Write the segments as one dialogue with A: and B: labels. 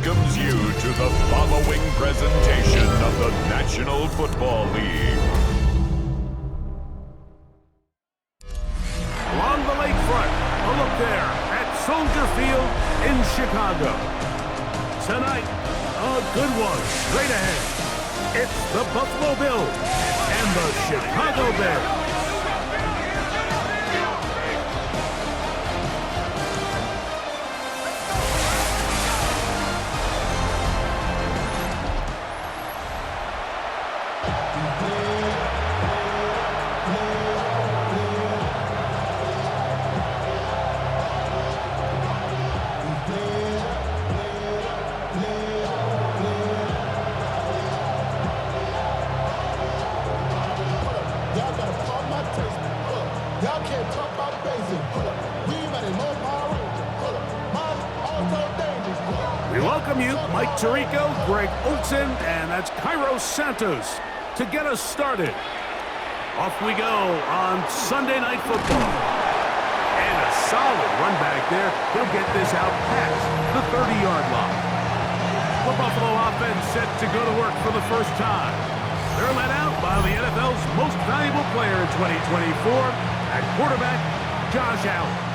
A: welcomes you to the following presentation of the National Football League.
B: Along the lakefront, a look there at Soldier Field in Chicago. Tonight, a good one straight ahead. It's the Buffalo Bills and the Chicago Bears. We welcome you, Mike Tirico, Greg Olson, and that's Cairo Santos to get us started. Off we go on Sunday Night Football. And a solid run back there. He'll get this out past the 30-yard line. The Buffalo offense set to go to work for the first time. They're led out by the NFL's most valuable player in 2024 at quarterback, Josh Allen.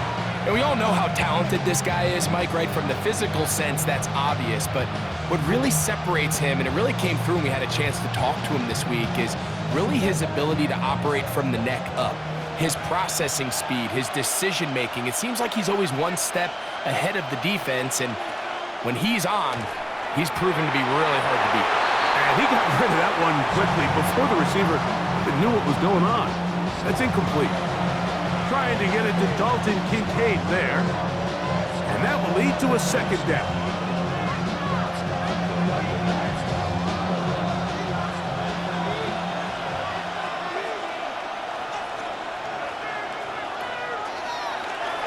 C: And we all know how talented this guy is, Mike, right? From the physical sense, that's obvious. But what really separates him, and it really came through when we had a chance to talk to him this week, is really his ability to operate from the neck up. His processing speed, his decision-making. It seems like he's always one step ahead of the defense, and when he's on, he's proven to be really hard to beat.
B: And he got rid of that one quickly before the receiver even knew what was going on. That's incomplete. Trying to get it to Dalton Kincaid there. And that will lead to a second down.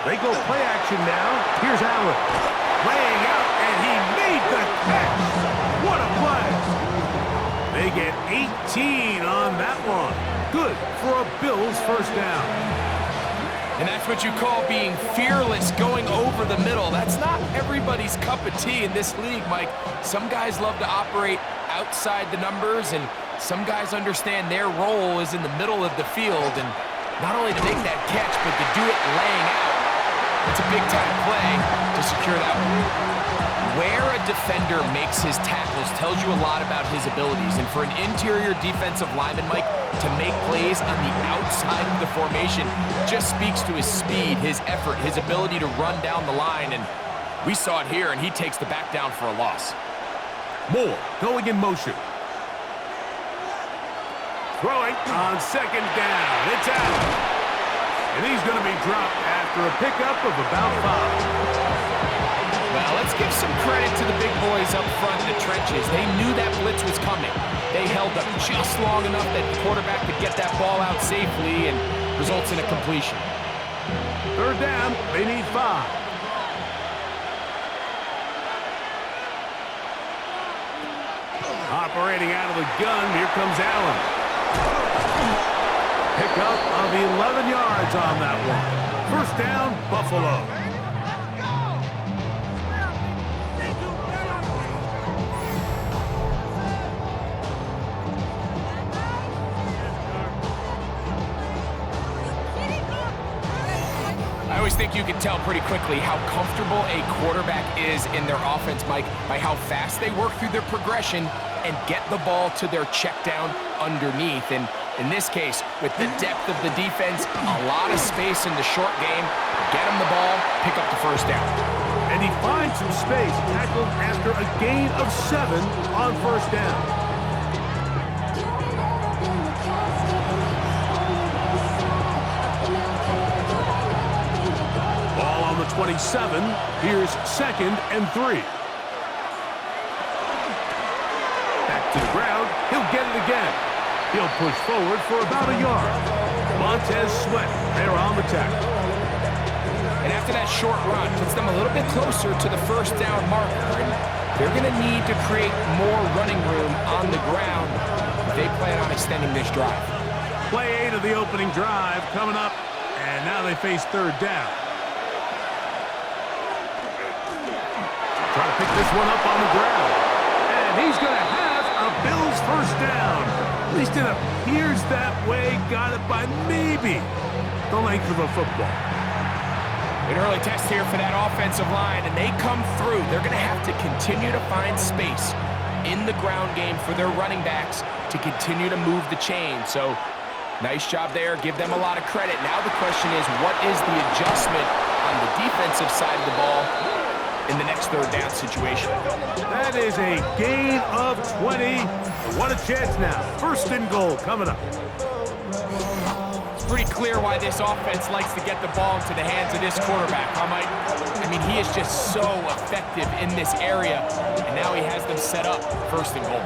B: They go play action now. Here's Allen. Laying out, and he made the catch. What a play. They get 18 on that one. Good for a Bills first down.
C: And that's what you call being fearless, going over the middle. That's not everybody's cup of tea in this league, Mike. Some guys love to operate outside the numbers, and some guys understand their role is in the middle of the field. And not only to make that catch, but to do it laying out. It's a big-time play to secure that one. Where a defender makes his tackles tells you a lot about his abilities. And for an interior defensive lineman, Mike, to make plays on the outside of the formation just speaks to his speed, his effort, his ability to run down the line. And we saw it here, and he takes the back down for a loss.
B: Moore going in motion. Throwing on second down. It's out. And he's going to be dropped after a pickup of about 5.
C: Well, let's give some credit to the big boys up front in the trenches. They knew that blitz was coming. They held up just long enough that the quarterback could get that ball out safely and results in a completion.
B: Third down, they need 5. Operating out of the gun, here comes Allen. Pickup of 11 yards on that one. First down, Buffalo.
C: I always think you can tell pretty quickly how comfortable a quarterback is in their offense, Mike, by how fast they work through their progression and get the ball to their check down underneath. And in this case, with the depth of the defense, a lot of space in the short game, get him the ball, pick up the first down.
B: And he finds some space, tackled after a gain of 7 on first down. Ball on the 27. Here's 2nd and 3. Back to the ground. He'll get it again. He'll push forward for about a yard. Montez Sweat there on the tackle.
C: And after that short run, puts them a little bit closer to the first down marker. And they're going to need to create more running room on the ground if they plan on extending this drive.
B: Play 8 of the opening drive coming up, and now they face third down. Try to pick this one up on the ground. And he's going to have a Bills first down. At least it appears that way. Got it by maybe the length of a football.
C: An early test here for that offensive line, and they come through. They're going to have to continue to find space in the ground game for their running backs to continue to move the chain. So, nice job there. Give them a lot of credit. Now the question is, what is the adjustment on the defensive side of the ball in the next third down situation?
B: That is a gain of 20. What a chance now. First and goal coming up.
C: Pretty clear why this offense likes to get the ball into the hands of this quarterback, huh, Mike? I mean, he is just so effective in this area, and now he has them set up first and goal.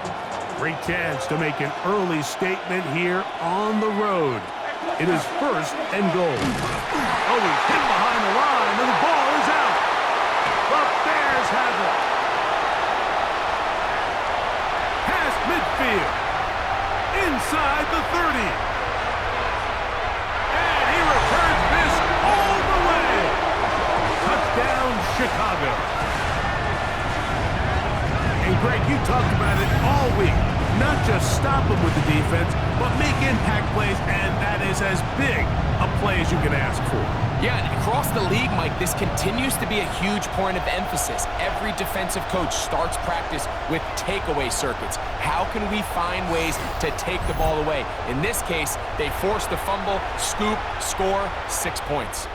B: Great chance to make an early statement here on the road. It is first and goal. Oh, he's hit behind the line, and the ball is out. The Bears have it. Past midfield. Inside the 30. Chicago. And Greg, you talked about it all week. Not just stop them with the defense, but make impact plays, and that is as big a play as you can ask for.
C: Yeah, and across the league, Mike, this continues to be a huge point of emphasis. Every defensive coach starts practice with takeaway circuits. How can we find ways to take the ball away? In this case, they forced the fumble, scoop, score, 6 points.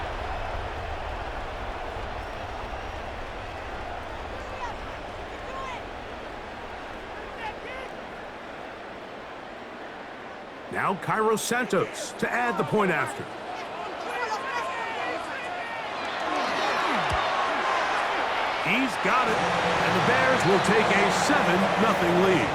B: Now Cairo Santos to add the point after. He's got it, and the Bears will take a 7-0 lead.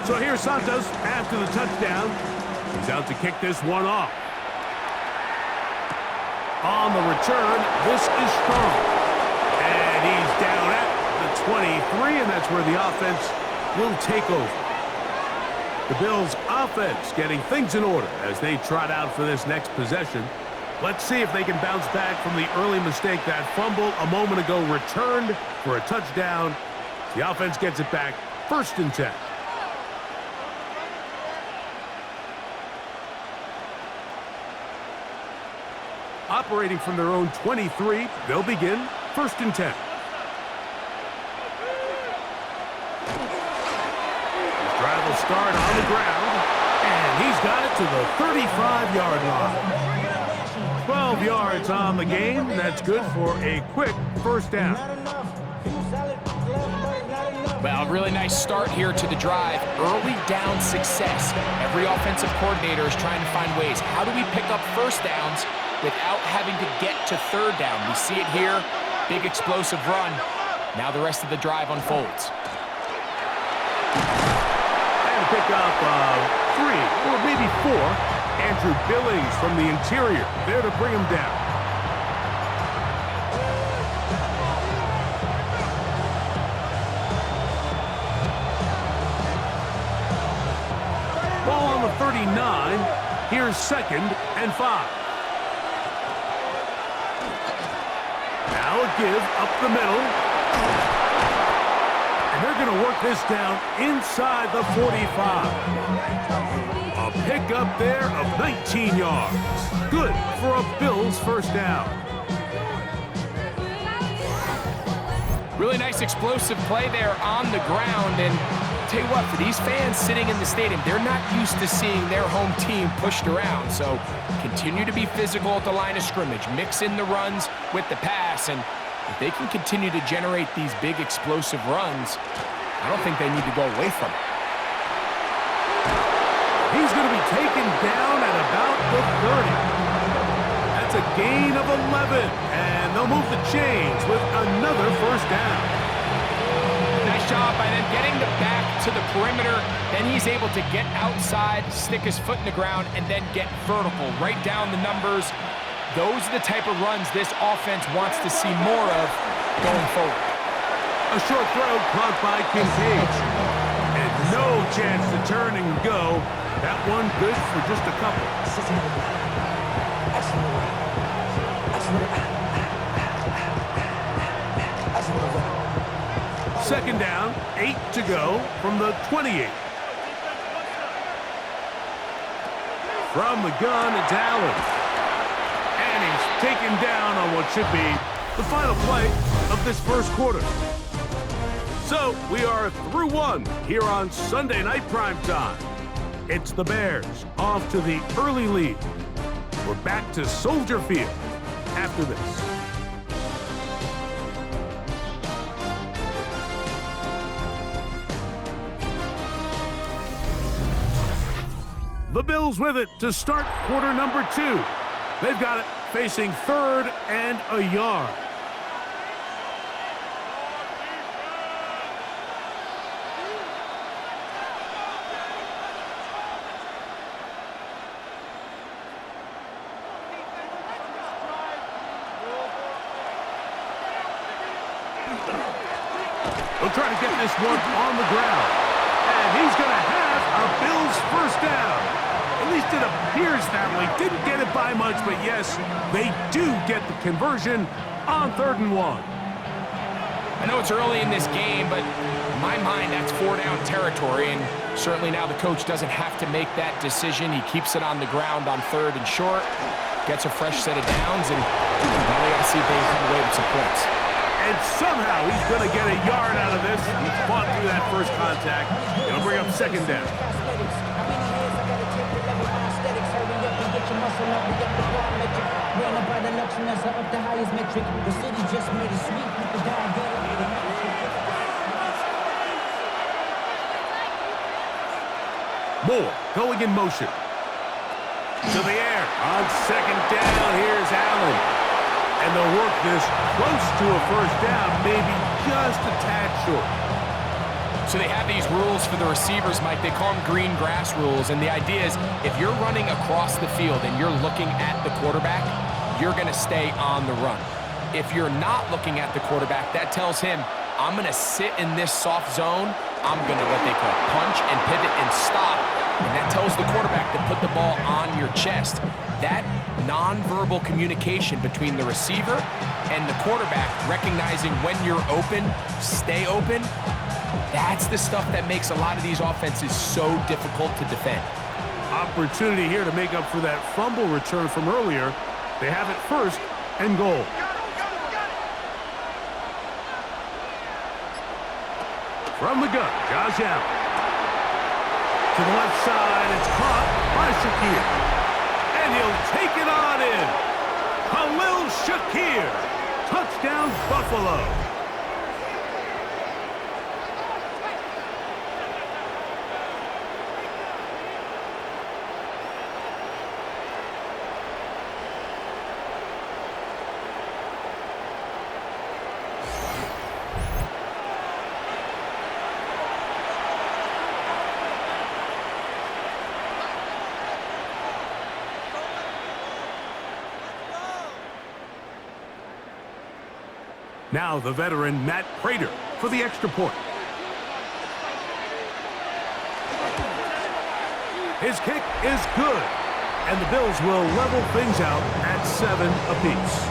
B: So here's Santos after the touchdown. He's out to kick this one off. On the return, this is strong. And he's down at the 23, and that's where the offense will take over. The Bills' offense getting things in order as they trot out for this next possession. Let's see if they can bounce back from the early mistake. That fumble a moment ago returned for a touchdown. The offense gets it back, 1st and 10. Operating from their own 23, they'll begin 1st and 10. His drive will start on the ground, and he's got it to the 35-yard line. 12 yards on the game. That's good for a quick first down.
C: Well, a really nice start here to the drive. Early down success. Every offensive coordinator is trying to find ways. How do we pick up first downs without having to get to third down? We see it here. Big explosive run. Now the rest of the drive unfolds.
B: And pick up 3 or maybe 4. Andrew Billings from the interior there to bring him down. Ball on the 39. Here's 2nd and 5. Now a give up the middle. And they're going to work this down inside the 45. A pickup there of 19 yards. Good for a Bills first down.
C: Really nice explosive play there on the ground. And tell you what, for these fans sitting in the stadium, they're not used to seeing their home team pushed around. So continue to be physical at the line of scrimmage. Mix in the runs with the pass. And if they can continue to generate these big explosive runs, I don't think they need to go away from it.
B: He's going to be taken down at about the 30. That's That's a gain of 11, and they'll move the chains with another first down.
C: Nice job by them getting the back to the perimeter. Then he's able to get outside, stick his foot in the ground, and then get vertical, right down the numbers. Those are the type of runs this offense wants to see more of going forward.
B: A short throw caught by Kincaid. And no chance to turn and go. That one good for just a couple. Second down, 8 to go from the 28. From the gun, it's Allen. And he's taken down on what should be the final play of this first quarter. So, we are through one here on Sunday Night Primetime. It's the Bears off to the early lead. We're back to Soldier Field after this. The Bills with it to start quarter number 2. They've got it facing third and a yard. They'll try to get this one on the ground. And he's going to have a Bills first down. At least it appears that way. Didn't get it by much, but yes, they do get the conversion on 3rd and 1.
C: I know it's early in this game, but in my mind, that's 4-down territory, and certainly now the coach doesn't have to make that decision. He keeps it on the ground on 3rd and short, gets a fresh set of downs, and now they got to see if they can come away with some points.
B: And somehow he's going to get a yard out of this. He fought through that first contact. It'll bring up 2nd down. Moore going in motion. To the air. On 2nd down, here's Allen. And they'll work this close to a first down, maybe just a tad short.
C: So they have these rules for the receivers, Mike. They call them green grass rules. And the idea is if you're running across the field and you're looking at the quarterback, you're going to stay on the run. If you're not looking at the quarterback, that tells him, I'm going to sit in this soft zone. I'm going to what they call punch and pivot and stop. And that tells the quarterback to put the ball on your chest. That nonverbal communication between the receiver and the quarterback, recognizing when you're open, stay open, that's the stuff that makes a lot of these offenses so difficult to defend.
B: Opportunity here to make up for that fumble return from earlier. They have it 1st and goal. From the gun, Josh Allen. To the left side, it's caught by Shakir. And he'll take it on in. Khalil Shakir. Touchdown, Buffalo. Now the veteran Matt Prater for the extra point. His kick is good, and the Bills will level things out at 7 apiece.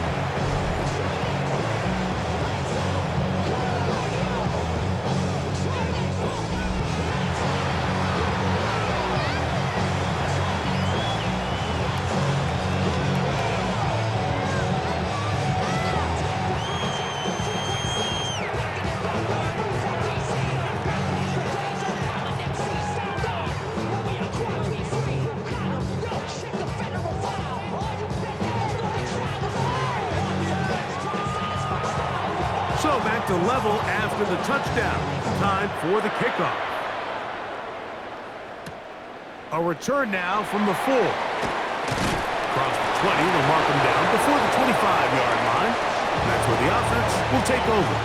B: So back to level after the touchdown. Time for the kickoff. A return now from the 4. Across the 20, they'll mark him down before the 25-yard line. And that's where the offense will take over.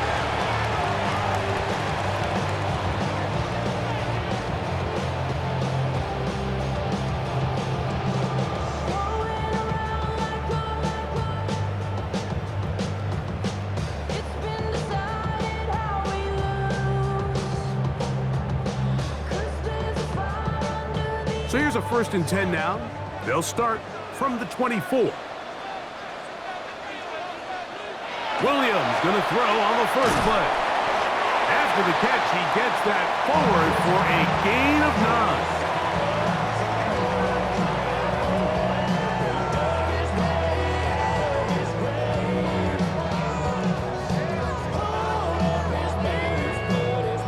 B: So here's a 1st and 10 now. They'll start from the 24. Williams going to throw on the first play. After the catch, he gets that forward for a gain of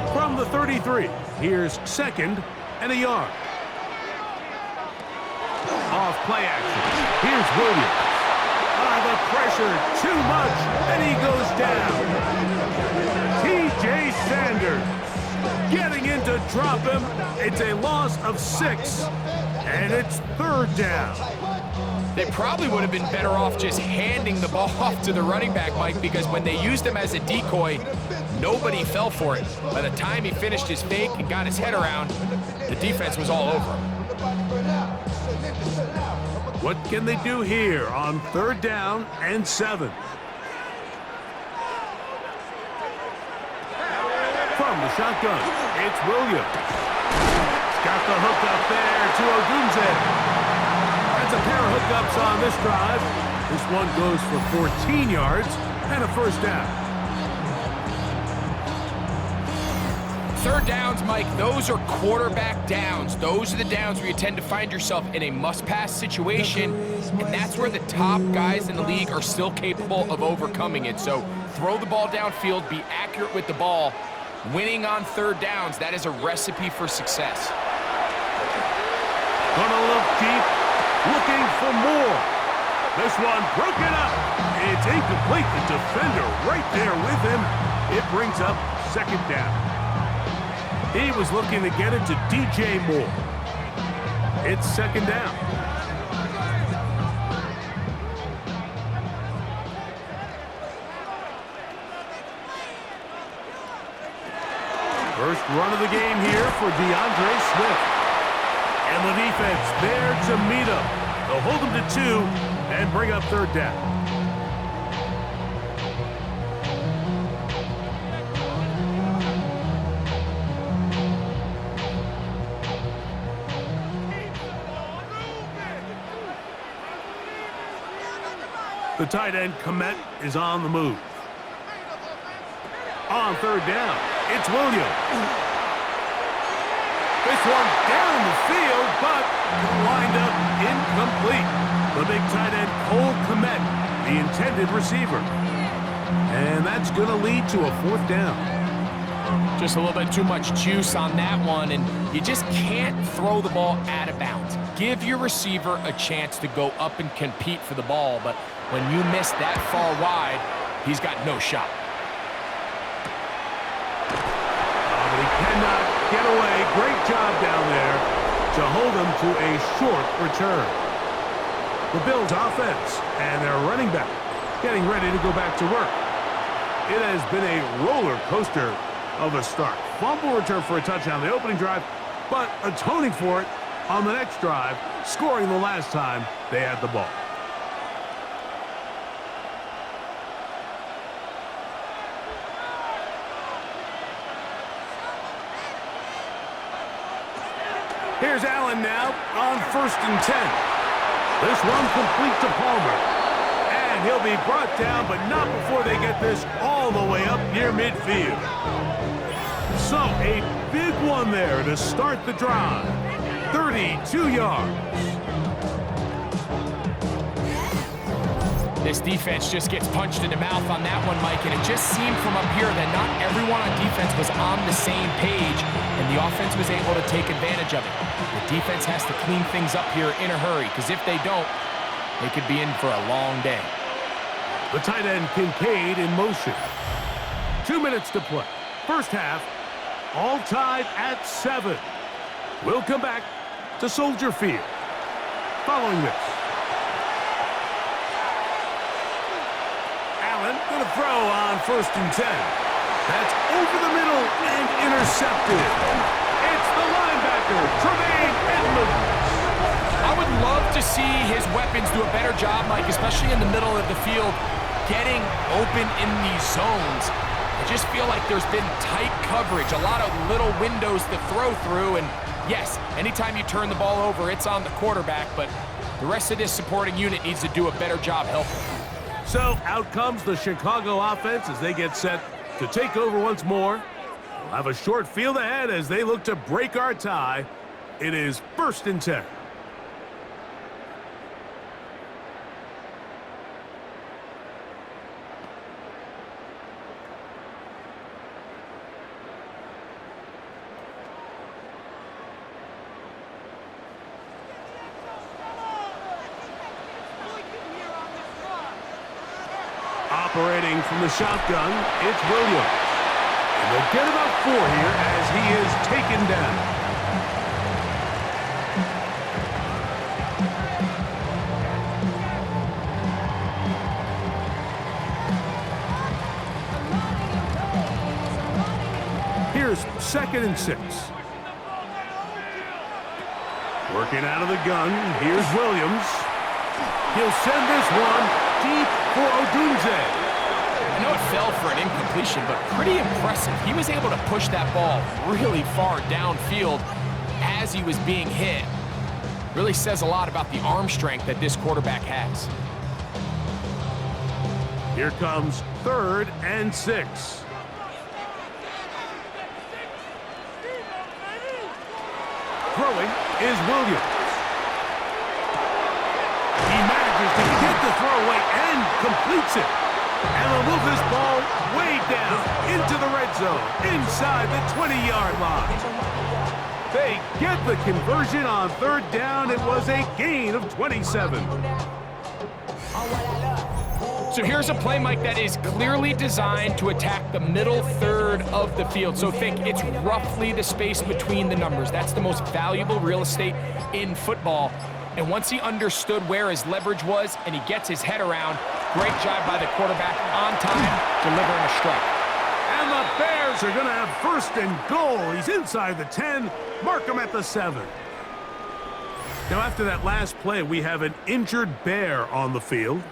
B: 9. From the 33, here's 2nd and a yard. Off play action. Here's Williams. The pressure, too much, and he goes down. T.J. Sanders getting in to drop him. It's a loss of 6, and it's 3rd down.
C: They probably would have been better off just handing the ball off to the running back, Mike, because when they used him as a decoy, nobody fell for it. By the time he finished his fake and got his head around, the defense was all over him.
B: What can they do here on 3rd down and 7? From the shotgun, it's Williams. He's got the hookup there to Ogunze. That's a pair of hookups on this drive. This one goes for 14 yards and a 1st down.
C: 3rd downs, Mike, those are quarterback downs. Those are the downs where you tend to find yourself in a must-pass situation, and that's where the top guys in the league are still capable of overcoming it. So throw the ball downfield, be accurate with the ball. Winning on 3rd downs, that is a recipe for success.
B: Gonna look deep, looking for more. This one broken up. It's incomplete. The defender right there with him. It brings up 2nd down. He was looking to get it to DJ Moore. It's 2nd down. First run of the game here for DeAndre Swift. And the defense there to meet him. They'll hold him to 2 and bring up 3rd down. The tight end, Komet, is on the move. On 3rd down, it's Williams. This one down the field, but lined up incomplete. The big tight end, Cole Komet, the intended receiver. And that's going to lead to a 4th down.
C: Just a little bit too much juice on that one, and you just can't throw the ball out of bounds. Give your receiver a chance to go up and compete for the ball, but when you miss that far wide, he's got no shot.
B: But he cannot get away. Great job down there to hold him to a short return. The Bills offense and their running back getting ready to go back to work. It has been a roller coaster of a start. Fumble return for a touchdown the opening drive, but atoning for it on the next drive, scoring the last time they had the ball. Here's Allen now on 1st and 10. This one complete to Palmer. And he'll be brought down, but not before they get this all the way up near midfield. So a big one there to start the drive. 32 yards.
C: This defense just gets punched in the mouth on that one, Mike, and it just seemed from up here that not everyone on defense was on the same page, and the offense was able to take advantage of it. The defense has to clean things up here in a hurry, because if they don't, they could be in for a long day.
B: The tight end Kincaid in motion. 2 minutes to play. First half, all tied at 7. We'll come back to Soldier Field following this. Gonna throw on 1st and 10. That's over the middle and intercepted. It's the linebacker, Tremaine Edmonds.
C: I would love to see his weapons do a better job, Mike, especially in the middle of the field, getting open in these zones. I just feel like there's been tight coverage, a lot of little windows to throw through, and yes, anytime you turn the ball over, it's on the quarterback, but the rest of this supporting unit needs to do a better job helping.
B: So out comes the Chicago offense as they get set to take over once more. We'll have a short field ahead as they look to break our tie. It is 1st and 10. Operating from the shotgun, it's Williams. And they'll get about 4 here as he is taken down. Here's 2nd and 6. Working out of the gun, here's Williams. He'll send this one deep for Odunze.
C: I know it fell for an incompletion, but pretty impressive. He was able to push that ball really far downfield as he was being hit. Really says a lot about the arm strength that this quarterback has.
B: Here comes 3rd and 6. Throwing is Williams. He manages to get the throw away and completes it. And they'll move this ball way down into the red zone, inside the 20-yard line. They get the conversion on 3rd down. It was a gain of 27.
C: So here's a play, Mike, that is clearly designed to attack the middle third of the field. So think it's roughly the space between the numbers. That's the most valuable real estate in football. And once he understood where his leverage was and he gets his head around, great job by the quarterback on time, delivering a strike.
B: And the Bears are going to have 1st and goal. He's inside the 10. Mark him at the 7. Now, after that last play, we have an injured Bear on the field.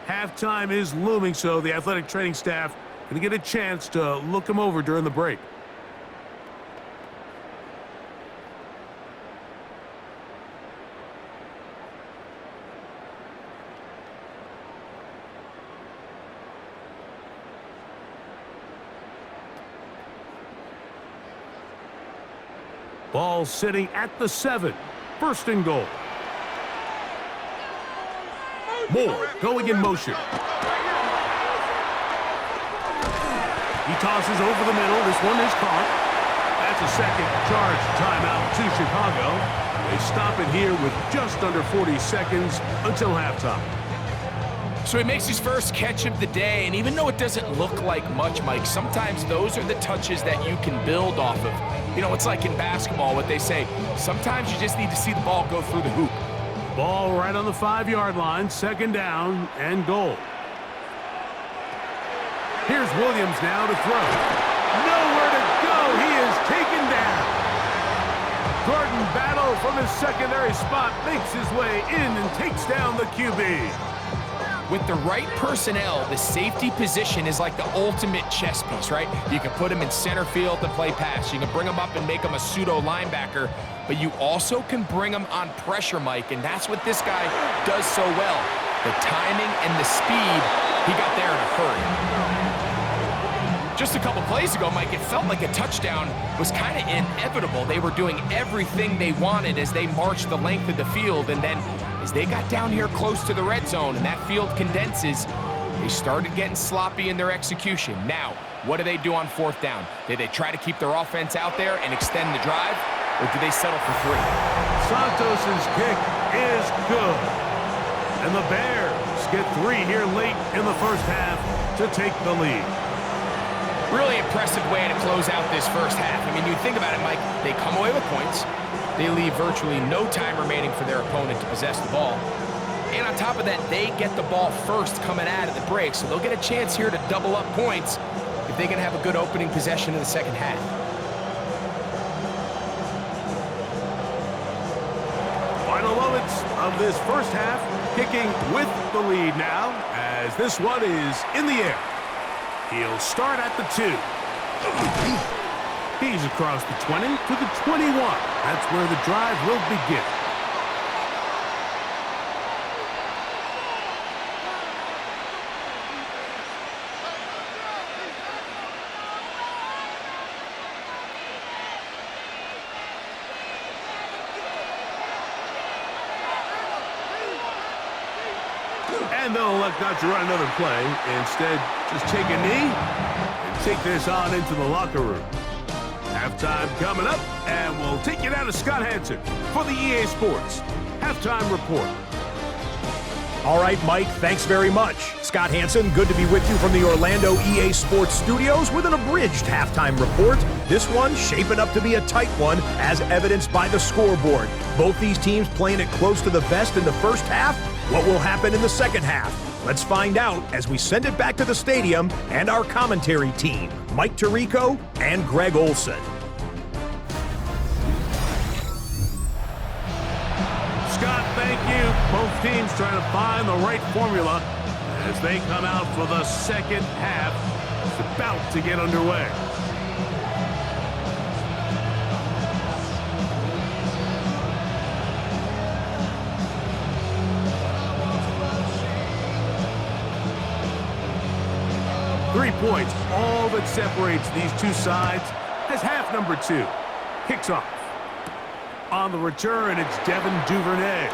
B: Halftime is looming, so the athletic training staff going to get a chance to look him over during the break. Ball sitting at the 7. 1st and goal. Moore going in motion. He tosses over the middle. This one is caught. That's a second charge timeout to Chicago. They stop it here with just under 40 seconds until halftime.
C: So he makes his first catch of the day, and even though it doesn't look like much, Mike, sometimes those are the touches that you can build off of. You know, it's like in basketball, what they say, sometimes you just need to see the ball go through the hoop.
B: Ball right on the 5-yard line, 2nd down and goal. Here's Williams now to throw. Nowhere to go. He is taken down. Gordon Battle from his secondary spot makes his way in and takes down the QB.
C: With the right personnel, the safety position is like the ultimate chess piece, right? You can put him in center field to play pass. You can bring him up and make him a pseudo linebacker, but you also can bring him on pressure, Mike, and that's what this guy does so well. The timing and the speed, he got there in a hurry. Just a couple plays ago, Mike, it felt like a touchdown was kind of inevitable. They were doing everything they wanted as they marched the length of the field, and then as they got down here close to the red zone and that field condenses, they started getting sloppy in their execution. Now, what do they do on 4th down? Did they try to keep their offense out there and extend the drive, or do they settle for 3?
B: Santos's kick is good. And the Bears get 3 here late in the first half to take the lead.
C: Really impressive way to close out this first half. I mean, you think about it, Mike, they come away with points. They leave virtually no time remaining for their opponent to possess the ball. And on top of that, they get the ball first coming out of the break, so they'll get a chance here to double up points if they can have a good opening possession in the second half.
B: Final moments of this first half, kicking with the lead now, as this one is in the air. He'll start at the 2. He's across the 20 to the 21. That's where the drive will begin. And they'll elect not to run another play. Instead, just take a knee and take this on into the locker room. Halftime coming up, and we'll take you down to Scott Hansen for the EA Sports Halftime Report.
D: All right, Mike, thanks very much. Scott Hansen, good to be with you from the Orlando EA Sports Studios with an abridged halftime report. This one shaping up to be a tight one, as evidenced by the scoreboard. Both these teams playing it close to the vest in the first half. What will happen in the second half? Let's find out as we send it back to the stadium and our commentary team, Mike Tirico and Greg Olson.
B: Scott, thank you. Both teams trying to find the right formula as they come out for the second half. It's about to get underway. Points, all that separates these two sides, as half number 2 kicks off. On the return, it's Devin Duvernay.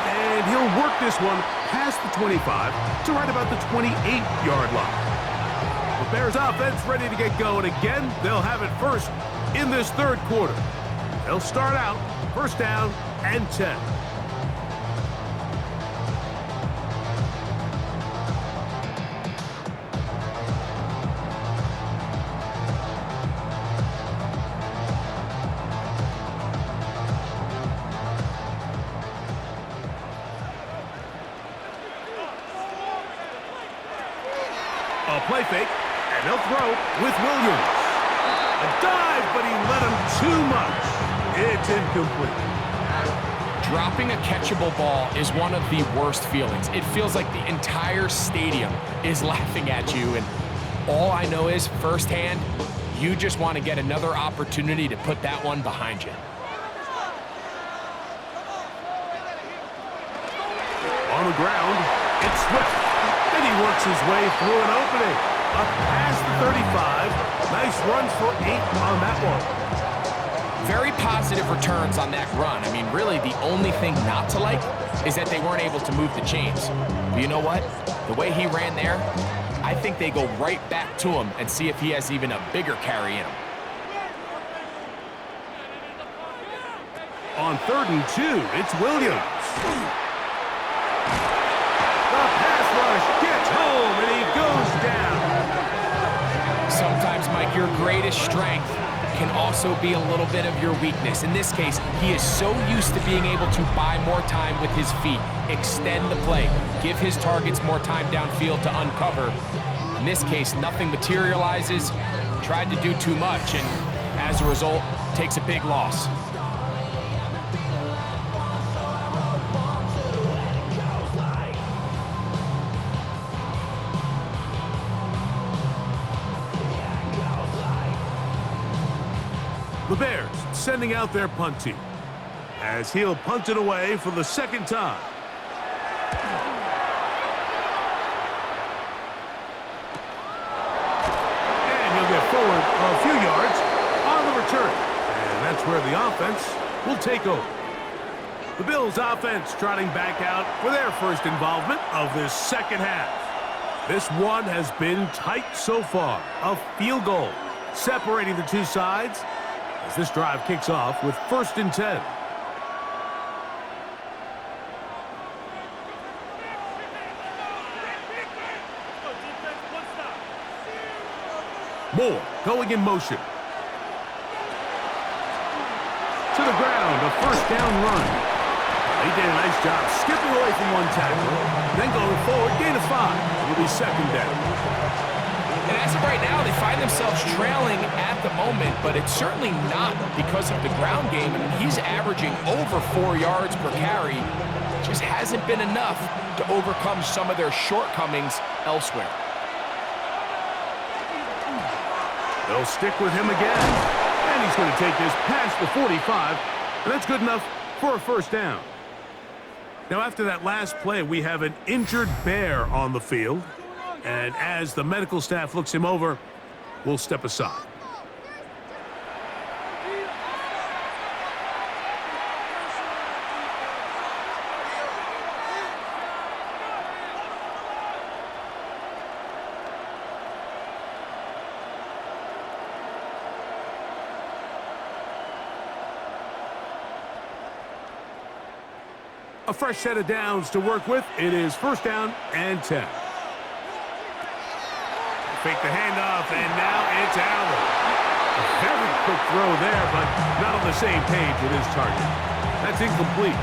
B: And he'll work this one past the 25 to right about the 28-yard line. The Bears offense ready to get going again. They'll have it first in this third quarter. They'll start out first down and 10. A play fake, and they'll throw with Williams. A dive, but he let him too much. It's incomplete.
C: Dropping a catchable ball is one of the worst feelings. It feels like the entire stadium is laughing at you, and all I know is, firsthand, you just want to get another opportunity to put that one behind you.
B: On the ground, it's Swift. And he works his way through an opening. Up past the 35. Nice runs for 8 on that one.
C: Very positive returns on that run. I mean, really, the only thing not to like is that they weren't able to move the chains. But you know what? The way he ran there, I think they go right back to him and see if he has even a bigger carry in him.
B: On 3rd and 2, it's Williams. Gets home, and he goes down.
C: Sometimes, Mike, your greatest strength can also be a little bit of your weakness. In this case, he is so used to being able to buy more time with his feet, extend the play, give his targets more time downfield to uncover. In this case, nothing materializes, tried to do too much, and as a result, takes a big loss.
B: The Bears sending out their punt team as he'll punt it away for the second time. And he'll get forward a few yards on the return. And that's where the offense will take over. The Bills offense trotting back out for their first involvement of this second half. This one has been tight so far. A field goal separating the two sides as this drive kicks off with 1st and 10. Moore going in motion. To the ground, a first down run. He did a nice job skipping away from one tackle, then going forward, gain of 5. It'll be second down.
C: And as of right now, they find themselves trailing at the moment, but it's certainly not because of the ground game. I mean, he's averaging over 4 yards per carry. Just hasn't been enough to overcome some of their shortcomings elsewhere.
B: They'll stick with him again. And he's going to take this past the 45, and that's good enough for a first down. Now, after that last play, we have an injured Bear on the field. And as the medical staff looks him over, we'll step aside. A fresh set of downs to work with. It is first down and 10. Fake the handoff, and now it's Allen. A very quick throw there, but not on the same page with his target. That's incomplete.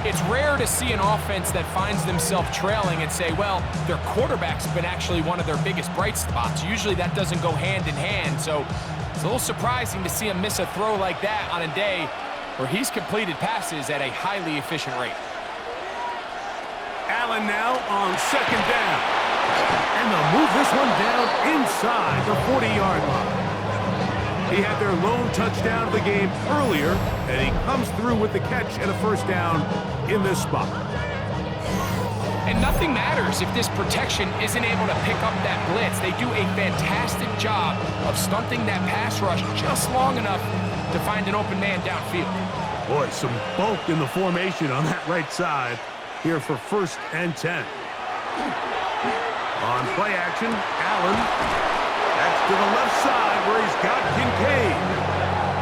C: It's rare to see an offense that finds themselves trailing and say, well, their quarterback's been actually one of their biggest bright spots. Usually that doesn't go hand in hand, so it's a little surprising to see him miss a throw like that on a day where he's completed passes at a highly efficient rate.
B: Allen now on second down. And they'll move this one down inside the 40-yard line. He had their lone touchdown of the game earlier, and he comes through with the catch and a first down in this spot.
C: And nothing matters if this protection isn't able to pick up that blitz. They do a fantastic job of stunting that pass rush just long enough to find an open man downfield.
B: Boy, some bulk in the formation on that right side here for first and 10. On play action, Allen. That's to the left side where he's got Kincaid.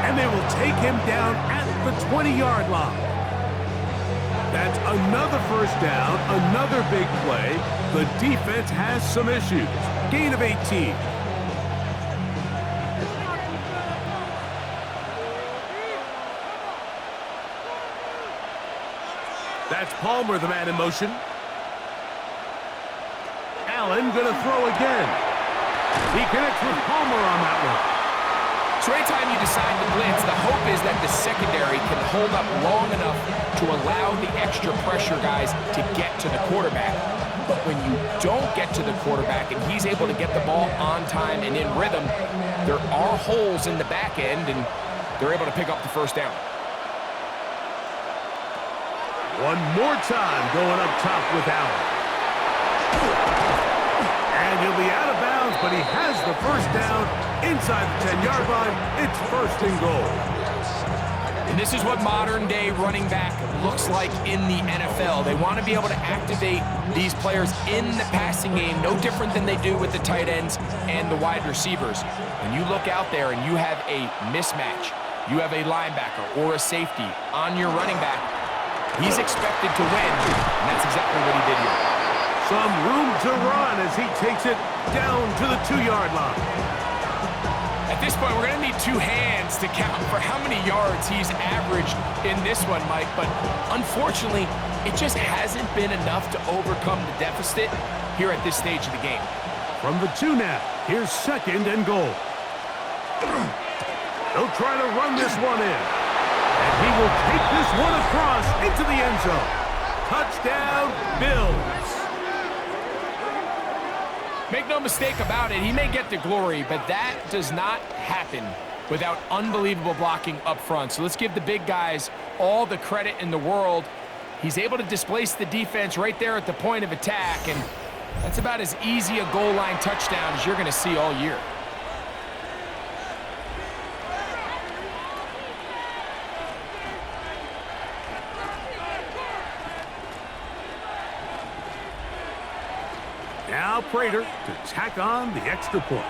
B: And they will take him down at the 20-yard line. That's another first down, another big play. The defense has some issues. Gain of 18. That's Palmer, the man in motion. Allen gonna throw again. He connects with Palmer on that one.
C: So anytime you decide to blitz, the hope is that the secondary can hold up long enough to allow the extra pressure guys to get to the quarterback. But when you don't get to the quarterback and he's able to get the ball on time and in rhythm, there are holes in the back end and they're able to pick up the first down.
B: One more time going up top with Allen. And he'll be out of bounds, but he has the first down inside the 10-yard line. It's first and goal.
C: And this is what modern-day running back looks like in the NFL. They want to be able to activate these players in the passing game, no different than they do with the tight ends and the wide receivers. When you look out there and you have a mismatch, you have a linebacker or a safety on your running back, he's expected to win, and that's exactly what he did here.
B: Some room to run as he takes it down to the 2-yard line.
C: At this point, we're going to need two hands to count for how many yards he's averaged in this one, Mike. But unfortunately, it just hasn't been enough to overcome the deficit here at this stage of the game.
B: From the 2 now, here's second and goal. They'll try to run this one in. And he will take this one across into the end zone. Touchdown, Bills.
C: Make no mistake about it, he may get the glory, but that does not happen without unbelievable blocking up front. So let's give the big guys all the credit in the world. He's able to displace the defense right there at the point of attack, and that's about as easy a goal line touchdown as you're going to see all year.
B: Now Prater to tack on the extra point.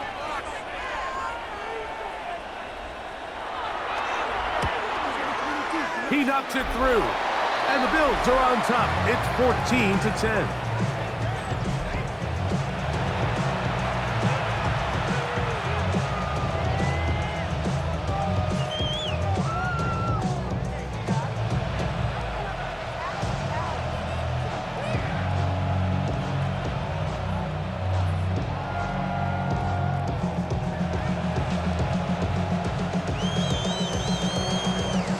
B: He knocks it through. And the Bills are on top. It's 14-10.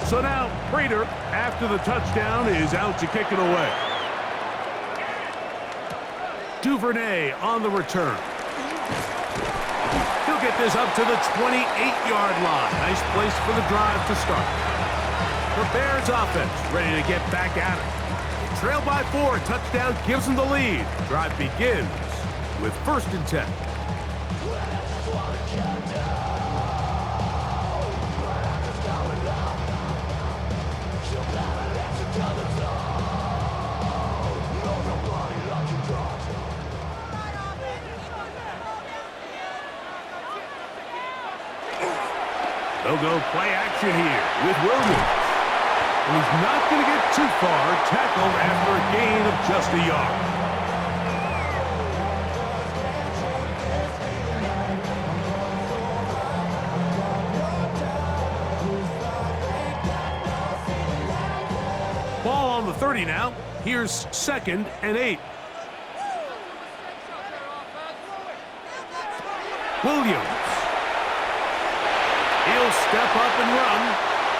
B: So now, Prater, after the touchdown, is out to kick it away. Duvernay on the return. He'll get this up to the 28-yard line. Nice place for the drive to start. The Bears offense ready to get back at it. They trail by 4. Touchdown gives them the lead. Drive begins with 1st and 10. They'll go play action here with Williams. And he's not going to get too far, tackled after a gain of just a yard. Ball on the 30 now. Here's 2nd and 8. Williams. He'll step up and run.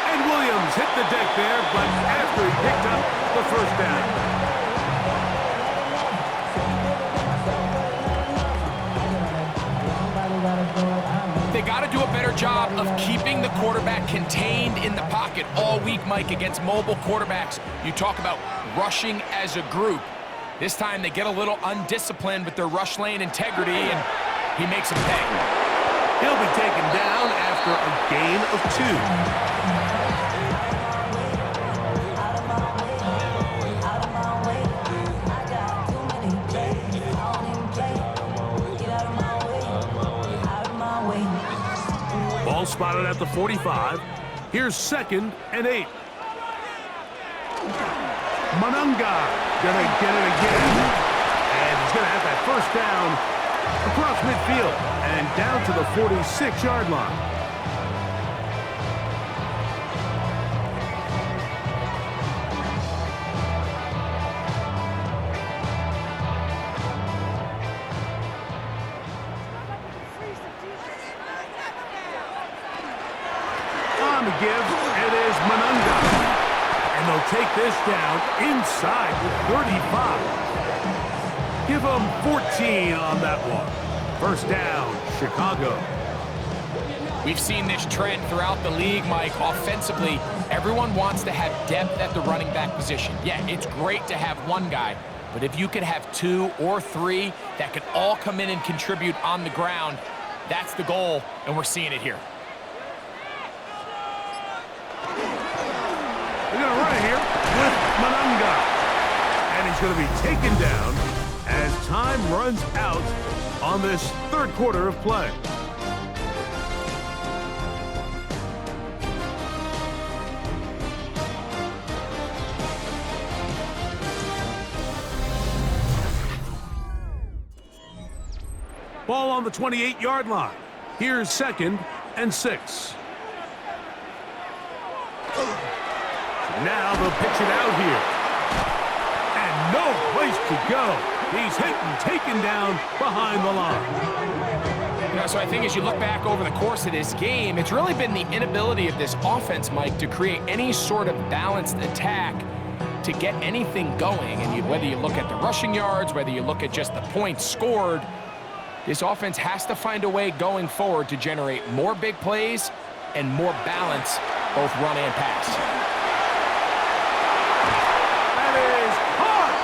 B: And Williams hit the deck there, but after he picked up the 1st down.
C: They got to do a better job of keeping the quarterback contained in the pocket all week, Mike, against mobile quarterbacks. You talk about rushing as a group. This time they get a little undisciplined with their rush lane integrity, and he makes them pay.
B: He'll be taken down after a gain of 2. Ball spotted at the 45. Here's 2nd and 8. Manunga gonna get it again. And he's gonna have that 1st down across midfield and down to the 46-yard line. On the give, it is Manunga. And they'll take this down inside the 35. Give them 14 on that one. 1st down, Chicago.
C: We've seen this trend throughout the league, Mike. Offensively, everyone wants to have depth at the running back position. Yeah, it's great to have one guy, but if you could have 2 or 3 that could all come in and contribute on the ground, that's the goal, and we're seeing it here.
B: They're going to run it here with Manunga. And he's going to be taken down as time runs out on this 3rd quarter of play. Ball on the 28-yard line. Here's 2nd and 6. Now they'll pitch it out here. And no place to go. He's hit and taken down behind the line.
C: You know, so I think as you look back over the course of this game, it's really been the inability of this offense, Mike, to create any sort of balanced attack to get anything going. And whether you look at the rushing yards, whether you look at just the points scored, this offense has to find a way going forward to generate more big plays and more balance, both run and pass.
B: That is caught!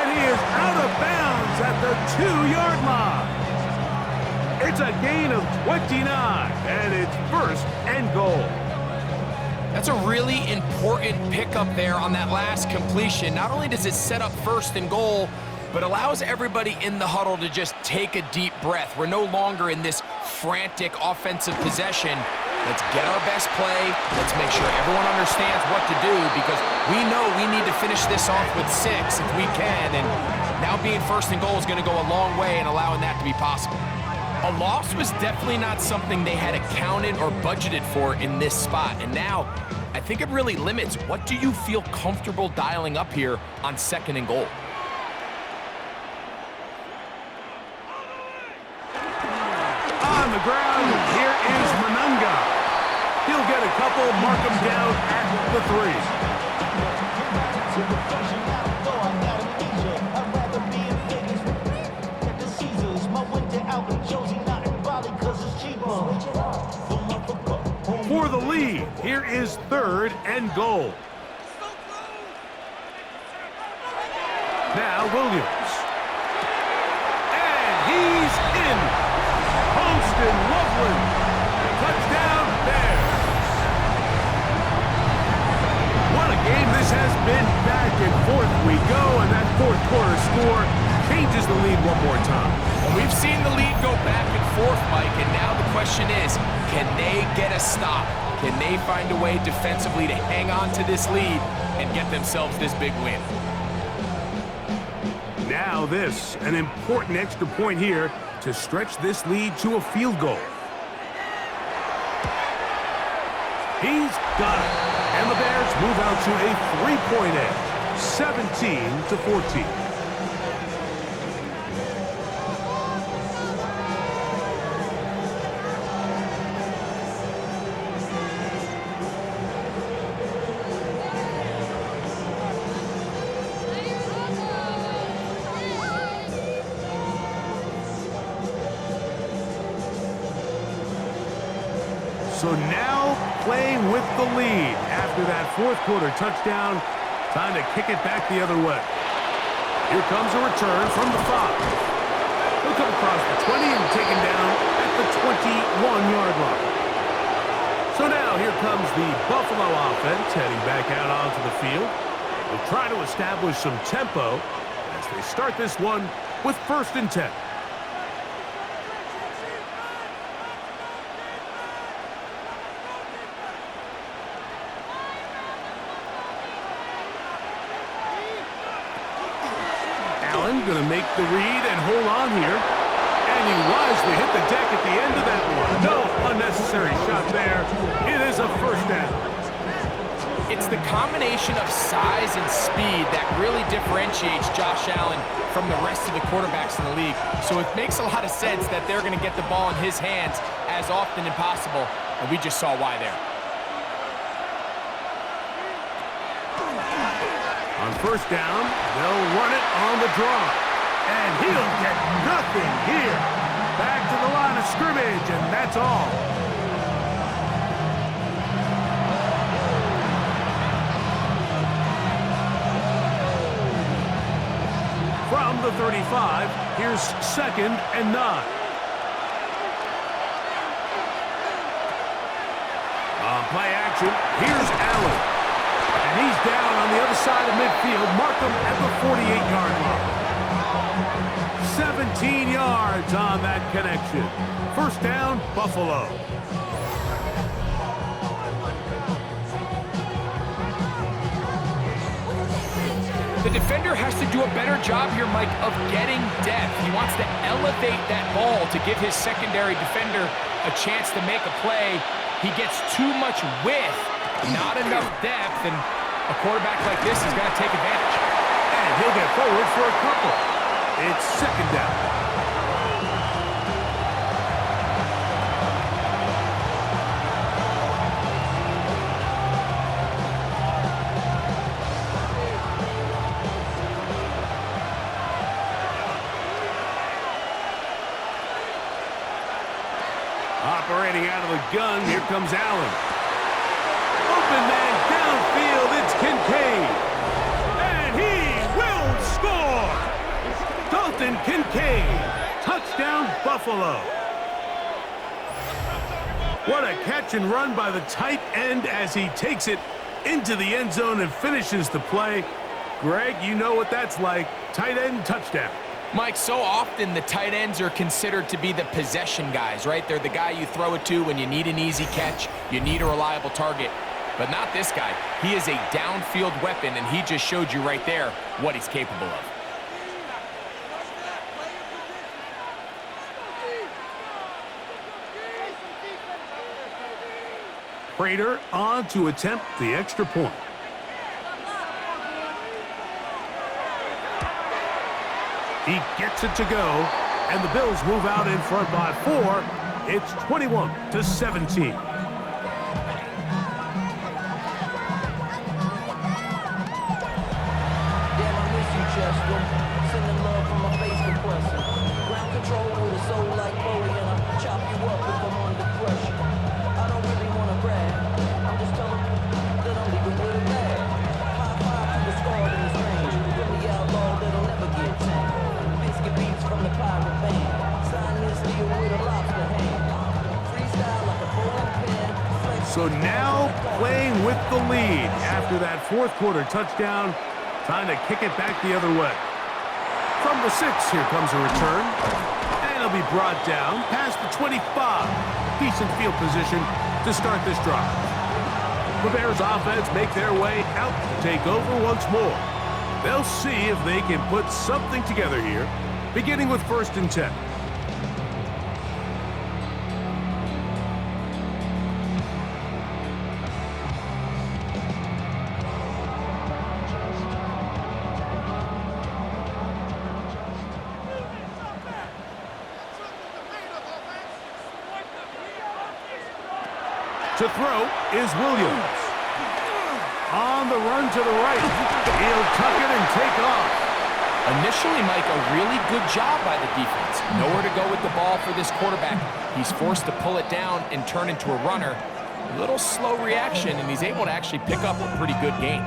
B: And he is out of bounds at the 2-yard line. It's a gain of 29, and it's 1st and goal.
C: That's a really important pickup there on that last completion. Not only does it set up 1st and goal, but allows everybody in the huddle to just take a deep breath. We're no longer in this frantic offensive possession. Let's get our best play. Let's make sure everyone understands what to do, because we know we need to finish this off with 6 if we can, and now being 1st and goal is going to go a long way in allowing that to be possible. A loss was definitely not something they had accounted or budgeted for in this spot, and now I think it really limits what do you feel comfortable dialing up here on 2nd and goal.
B: On the ground, here is Manunga. He'll get get a couple, mark them down at the 3. For the lead, here is 3rd and goal. Now Williams. And he's in. Poston Loveland. Touchdown Bears. What a game this has been. Back and forth we go, and that 4th quarter score changes the lead one more time.
C: Well, we've seen the lead go back and forth, Mike, and now the question is, can they get a stop? Can they find a way defensively to hang on to this lead and get themselves this big win?
B: Now this, an important extra point here to stretch this lead to a field goal. He's got it. And the Bears move out to a 3-point edge, 17-14. So now playing with the lead after that 4th quarter touchdown. Time to kick it back the other way. Here comes a return from the 5. He'll come across the 20 and taken down at the 21-yard line. So now here comes the Buffalo offense heading back out onto the field. They'll try to establish some tempo as they start this one with 1st and 10. Going to make the read and hold on here. And he wisely hit the deck at the end of that one. No unnecessary shot there. It is a 1st down.
C: It's the combination of size and speed that really differentiates Josh Allen from the rest of the quarterbacks in the league. So it makes a lot of sense that they're going to get the ball in his hands as often as possible. And we just saw why there.
B: On 1st down, they'll run it on the draw. And he'll get nothing here. Back to the line of scrimmage, and that's all. From the 35, here's 2nd and 9. On play action, here's Allen. And he's down on the other side of midfield. Mark him at the 48-yard line. 17 yards on that connection. 1st down, Buffalo.
C: The defender has to do a better job here, Mike, of getting depth. He wants to elevate that ball to give his secondary defender a chance to make a play. He gets too much width, not enough depth, and a quarterback like this is going to take advantage.
B: And he'll get forward for a couple. It's 2nd down. Operating out of the gun, here comes Allen. Open man downfield, it's Kincaid. And he will score! Dalton Kincaid, touchdown Buffalo. What a catch and run by the tight end as he takes it into the end zone and finishes the play. Greg, you know what that's like. Tight end touchdown.
C: Mike, so often the tight ends are considered to be the possession guys, right? They're the guy you throw it to when you need an easy catch, you need a reliable target. But not this guy. He is a downfield weapon, and he just showed you right there what he's capable of.
B: Prater on to attempt the extra point. He gets it to go, and the Bills move out in front by 4. It's 21-17. So now playing with the lead after that fourth quarter touchdown, trying to kick it back the other way. From the 6, here comes a return. And it'll be brought down past the 25. Decent field position to start this drive. The Bears offense make their way out to take over once more. They'll see if they can put something together here, beginning with 1st and 10. To throw is Williams. On the run to the right. He'll tuck it and take off.
C: Initially, Mike, a really good job by the defense. Nowhere to go with the ball for this quarterback. He's forced to pull it down and turn into a runner. A little slow reaction, and he's able to actually pick up a pretty good gain.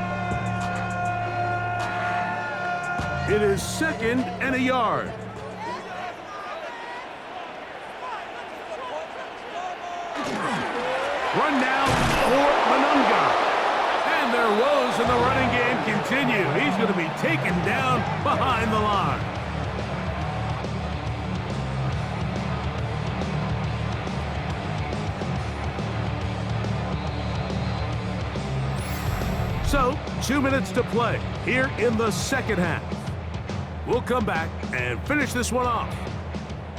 B: It is 2nd and a yard. Run now for Manunga. And their woes in the running game continue. He's going to be taken down behind the line. So, 2 minutes to play here in the second half. We'll come back and finish this one off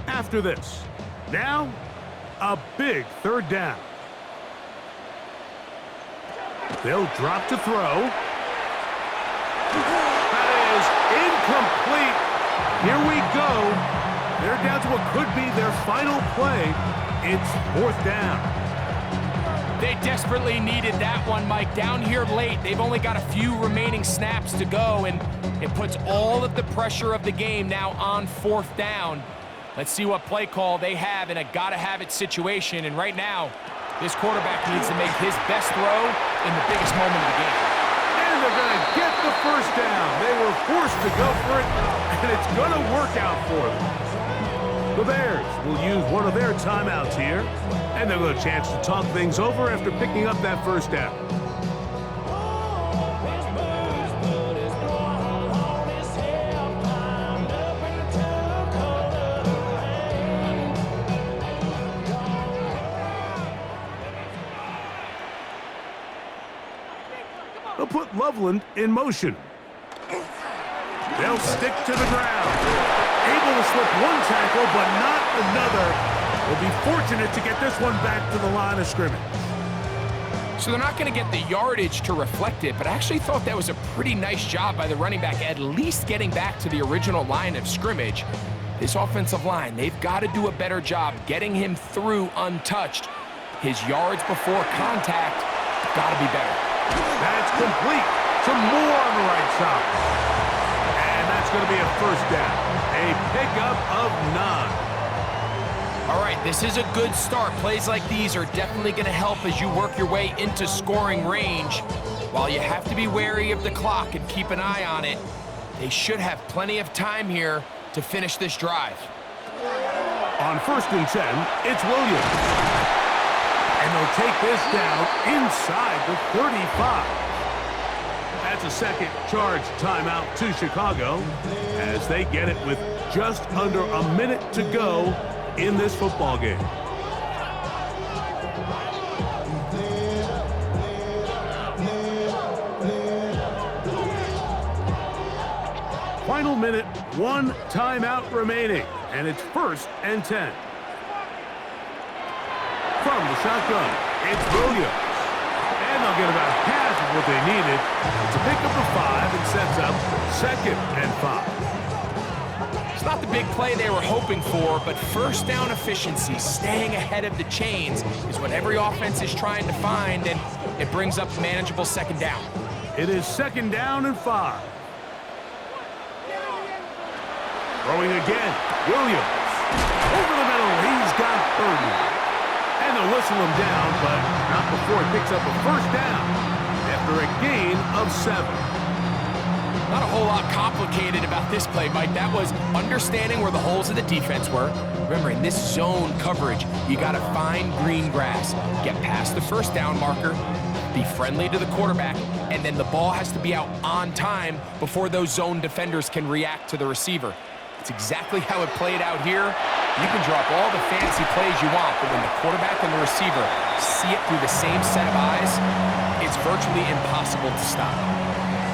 B: after this. Now, a big 3rd down. They'll drop to throw. That is incomplete. Here we go. They're down to what could be their final play. It's 4th down.
C: They desperately needed that one, Mike. Down here late, they've only got a few remaining snaps to go, and it puts all of the pressure of the game now on 4th down. Let's see what play call they have in a gotta-have-it situation, and right now, this quarterback needs to make his best throw in the biggest moment of the game.
B: And they're going to get the 1st down. They were forced to go for it, and it's going to work out for them. The Bears will use one of their timeouts here, and they'll get a chance to talk things over after picking up that 1st down. They'll put Loveland in motion. They'll stick to the ground. Able to slip one tackle, but not another. They'll be fortunate to get this one back to the line of scrimmage.
C: So they're not going to get the yardage to reflect it, but I actually thought that was a pretty nice job by the running back, at least getting back to the original line of scrimmage. This offensive line, they've got to do a better job getting him through untouched. His yards before contact got to be better.
B: That's complete to Moore on the right side. And that's going to be a 1st down. A pickup of 9.
C: All right, this is a good start. Plays like these are definitely going to help as you work your way into scoring range. While you have to be wary of the clock and keep an eye on it, they should have plenty of time here to finish this drive.
B: On 1st and 10, it's Williams. And they'll take this down inside the 35. That's a 2nd charge timeout to Chicago as they get it with just under a minute to go in this football game. Final minute, 1 timeout remaining, and it's 1st and 10. From the shotgun, it's Williams. And they'll get about half of what they needed. It's a pickup of 5 and sets up 2nd and 5.
C: It's not the big play they were hoping for, but 1st down efficiency, staying ahead of the chains, is what every offense is trying to find, and it brings up manageable 2nd down.
B: It is 2nd down and 5. Throwing again, Williams. Over the middle, he's got Burton. And they'll whistle him down, but not before he picks up a 1st down after a gain of 7.
C: Not a whole lot complicated about this play, Mike. That was understanding where the holes of the defense were. Remember, in this zone coverage, you got to find green grass, get past the first down marker, be friendly to the quarterback, and then the ball has to be out on time before those zone defenders can react to the receiver. It's exactly how it played out here. You can drop all the fancy plays you want, but when the quarterback and the receiver see it through the same set of eyes, it's virtually impossible to stop.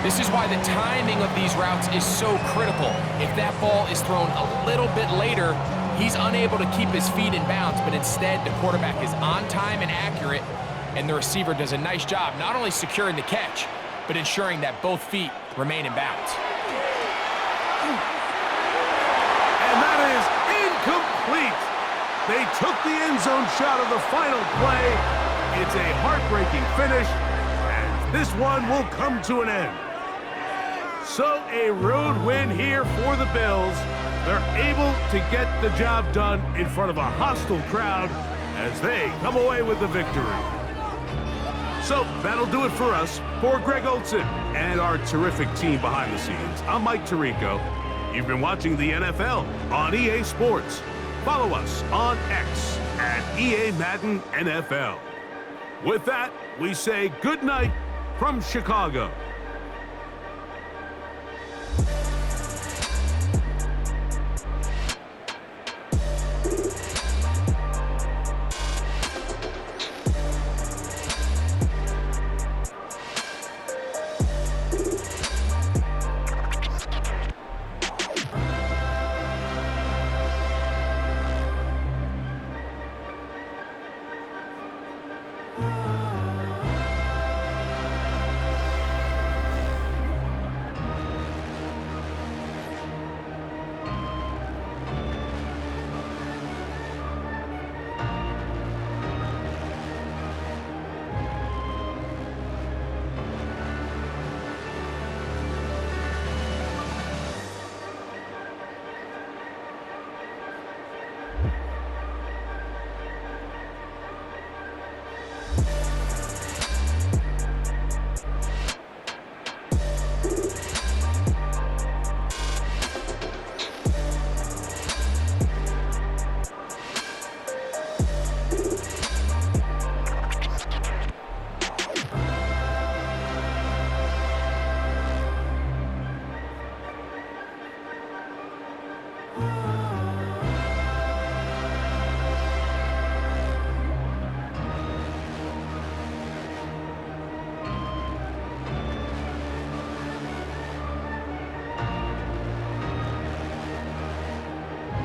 C: This is why the timing of these routes is so critical. If that ball is thrown a little bit later, he's unable to keep his feet in bounds, but instead the quarterback is on time and accurate, and the receiver does a nice job not only securing the catch, but ensuring that both feet remain in bounds.
B: And that is incomplete. They took the end zone shot of the final play. It's a heartbreaking finish, and this one will come to an end. So a road win here for the Bills. They're able to get the job done in front of a hostile crowd as they come away with the victory. So that'll do it for us. For Greg Olsen and our terrific team behind the scenes, I'm Mike Tirico. You've been watching the NFL on EA Sports. Follow us on X at EA Madden NFL. With that, we say good night from Chicago.